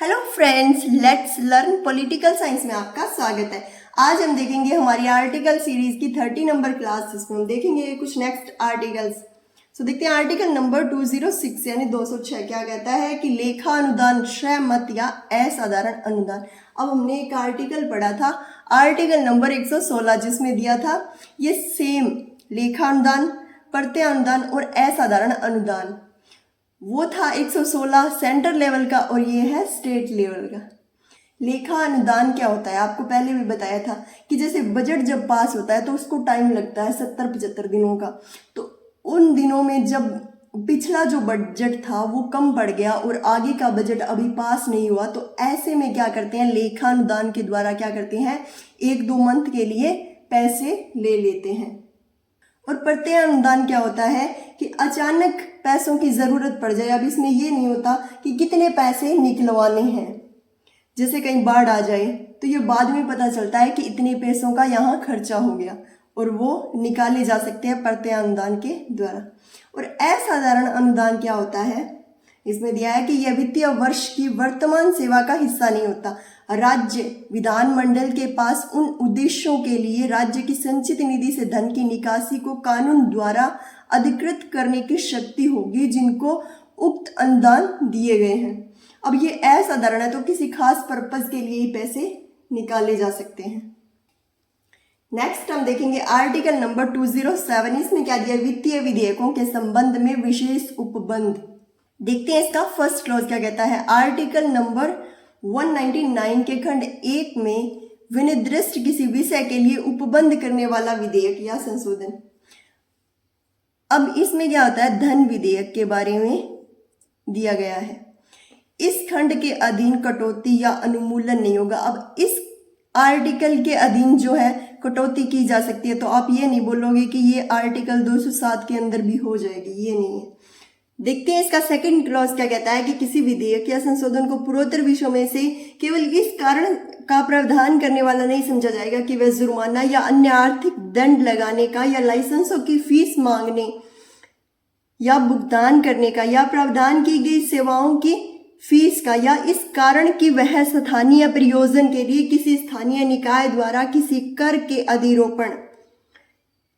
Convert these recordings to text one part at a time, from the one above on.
Hello friends, let's learn political science में आपका स्वागत है। आज हम देखेंगे हमारी आर्टिकल सीरीज की 30 नंबर क्लास, जिसमें हम देखेंगे कुछ नेक्स्ट आर्टिकल्स। देखते हैं आर्टिकल नंबर 206 यानी 206 क्या कहता है कि लेखा अनुदान, श्रेय मत या असाधारण अनुदान। अब हमने एक आर्टिकल पढ़ा था, आर्टिकल नंबर 116, जिसमें दिया था ये सेम लेखा अनुदान, प्रत्यय अनुदान और असाधारण अनुदान। वो था 116 सेंटर लेवल का और ये है स्टेट लेवल का। लेखा अनुदान क्या होता है, आपको पहले भी बताया था कि जैसे बजट जब पास होता है तो उसको टाइम लगता है 70-75 दिनों का। तो उन दिनों में जब पिछला जो बजट था वो कम पड़ गया और आगे का बजट अभी पास नहीं हुआ, तो ऐसे में क्या करते हैं, लेखा अनुदान के द्वारा क्या करते हैं, 1-2 मंथ के लिए पैसे ले लेते हैं। और प्रत्यय अनुदान क्या होता है कि अचानक पैसों की जरूरत पड़ जाए। अब इसमें ये नहीं होता कि कितने पैसे निकलवाने हैं, जैसे कहीं बाढ़ आ जाए तो ये बाद में पता चलता है कि इतने पैसों का यहाँ खर्चा हो गया और वो निकाले जा सकते हैं प्रत्यय अनुदान के द्वारा। और असाधारण अनुदान क्या होता है, इसमें दिया है कि यह वित्तीय वर्ष की वर्तमान सेवा का हिस्सा नहीं होता। राज्य विधानमंडल के पास उन उद्देश्यों के लिए राज्य की संचित निधि से धन की निकासी को कानून द्वारा अधिकृत करने की शक्ति होगी जिनको उक्त अनुदान दिए गए हैं। अब ये असाधारण है तो किसी खास पर्पज के लिए ही पैसे निकाले जा सकते हैं। नेक्स्ट हम देखेंगे आर्टिकल नंबर 207। इसमें क्या दिया, वित्तीय विधेयकों के संबंध में विशेष उपबंध। देखते हैं इसका फर्स्ट क्लॉज क्या कहता है। आर्टिकल नंबर 199 के खंड 1 में विनिर्दिष्ट किसी विषय के लिए उपबंध करने वाला विधेयक या संशोधन। अब इसमें क्या होता है, धन विधेयक के बारे में दिया गया है। इस खंड के अधीन कटौती या अनुमूलन नहीं होगा। अब इस आर्टिकल के अधीन जो है कटौती की जा सकती है, तो आप ये नहीं बोलोगे कि ये आर्टिकल 207 के अंदर भी हो जाएगी, ये नहीं है। देखते हैं इसका सेकंड क्लॉज क्या कहता है कि किसी विधेयक या संशोधन को पूर्वोत्तर विषयों में से केवल इस कारण का प्रावधान करने वाला नहीं समझा जाएगा कि वह जुर्माना या अन्य आर्थिक दंड लगाने का या लाइसेंसों की फीस मांगने या भुगतान करने का या प्रावधान की गई सेवाओं की फीस का या इस कारण कि वह स्थानीय प्रयोजन के लिए किसी स्थानीय निकाय द्वारा किसी कर के अधिरोपण,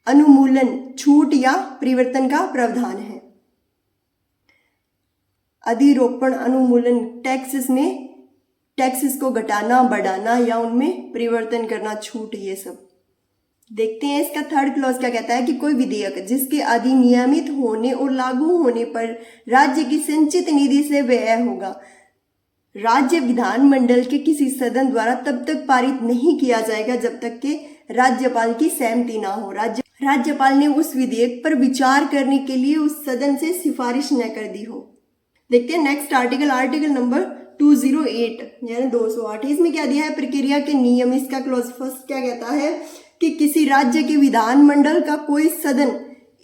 अनुमूलन, छूट या परिवर्तन का प्रावधान है। अधिरोपण, अनुमूलन, टैक्सेस में टैक्सेस को घटाना, बढ़ाना या उनमें परिवर्तन करना, छूट, ये सब। देखते हैं इसका थर्ड क्लॉज क्या कहता है कि कोई विधेयक जिसके अधिनियमित होने और लागू होने पर राज्य की संचित निधि से व्यय होगा, राज्य विधानमंडल के किसी सदन द्वारा तब तक पारित नहीं किया जाएगा जब तक कि राज्यपाल की सहमति ना हो। राज्यपाल ने उस विधेयक पर विचार करने के लिए उस सदन से सिफारिश न कर दी हो। देखते हैं नेक्स्ट आर्टिकल, आर्टिकल नंबर 208 यानी 208। इसमें क्या दिया है, प्रक्रिया के नियम। इसका क्लॉज फर्स्ट क्या कहता है कि किसी राज्य के विधानमंडल का कोई सदन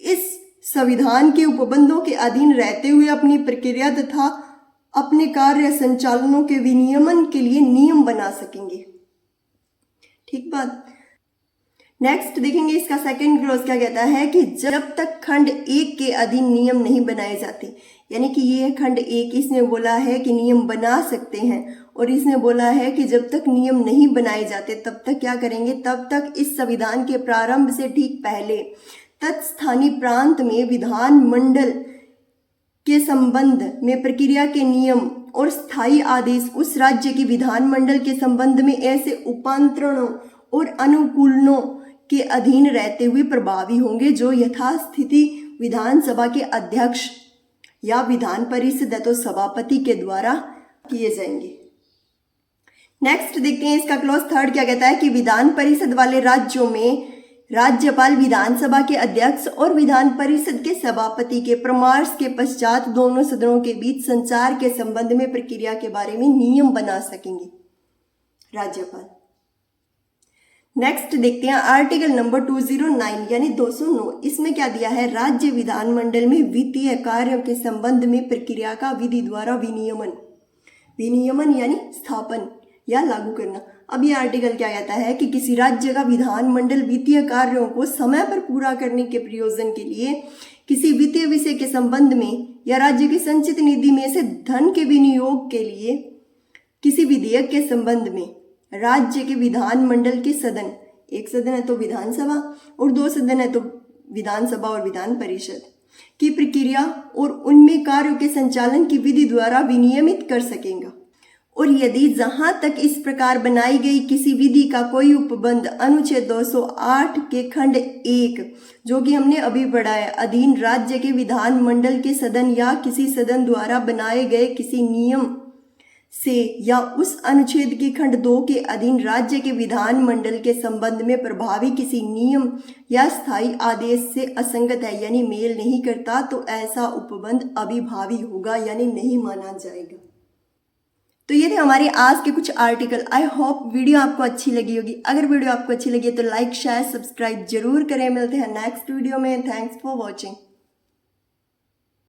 इस संविधान के उपबंधों के अधीन रहते हुए अपनी प्रक्रिया तथा अपने कार्य संचालनों के विनियमन के लिए नियम बना सकेंगे। ठीक बात। नेक्स्ट देखेंगे इसका सेकंड क्लॉज क्या कहता है कि जब तक खंड 1 के अधीन नियम नहीं बनाए जाते, यानी कि ये खंड 1 इसने बोला है कि नियम बना सकते हैं और इसने बोला है कि जब तक नियम नहीं बनाए जाते तब तक क्या करेंगे, तब तक इस संविधान के प्रारंभ से ठीक पहले तत्स्थानीय प्रांत में विधानमंडल के संबंध में प्रक्रिया के नियम और स्थायी आदेश उस राज्य के विधानमंडल के संबंध में ऐसे उपांतरणों और अनुकूलनों के अधीन रहते हुए प्रभावी होंगे जो यथास्थिति विधानसभा के अध्यक्ष या विधान परिषद तो सभापति के द्वारा किए जाएंगे। नेक्स्ट देखते हैं इसका क्लॉज थर्ड क्या कहता है कि विधान परिषद वाले राज्यों में राज्यपाल विधानसभा के अध्यक्ष और विधान परिषद के सभापति के परामर्श के पश्चात दोनों सदनों के बीच संचार के संबंध में प्रक्रिया के बारे में नियम बना सकेंगे राज्यपाल। नेक्स्ट देखते हैं आर्टिकल नंबर 209 यानी 209। इसमें क्या दिया है, राज्य विधानमंडल में वित्तीय कार्यों के संबंध में प्रक्रिया का विधि द्वारा विनियमन, विनियमन यानी स्थापन या लागू करना। अब ये आर्टिकल क्या कहता है कि किसी राज्य का विधानमंडल वित्तीय कार्यों को समय पर पूरा करने के प्रयोजन के लिए किसी वित्तीय विषय के संबंध में या राज्य की संचित निधि में से धन के विनियोग के लिए किसी विधेयक के संबंध में राज्य के विधानमंडल के सदन, एक सदन है तो विधानसभा और दो सदन है तो विधानसभा और विधान परिषद की प्रक्रिया और उनमें कार्यों के संचालन की विधि द्वारा विनियमित कर सकेगा। और यदि जहां तक इस प्रकार बनाई गई किसी विधि का कोई उपबंध अनुच्छेद 208 के खंड 1 जो कि हमने अभी पढ़ा है अधीन राज्य के विधानमंडल के सदन या किसी सदन द्वारा बनाए गए किसी नियम से या उस अनुच्छेद के खंड 2 के अधीन राज्य के विधानमंडल के संबंध में प्रभावी किसी नियम या स्थायी आदेश से असंगत है यानी मेल नहीं करता, तो ऐसा उपबंध अभिभावी होगा यानी नहीं माना जाएगा। तो ये थे हमारे आज के कुछ आर्टिकल। आई होप वीडियो आपको अच्छी लगी होगी। अगर वीडियो आपको अच्छी लगी है तो लाइक शेयर सब्सक्राइब जरूर करें। मिलते हैं नेक्स्ट वीडियो में। Thanks for watching.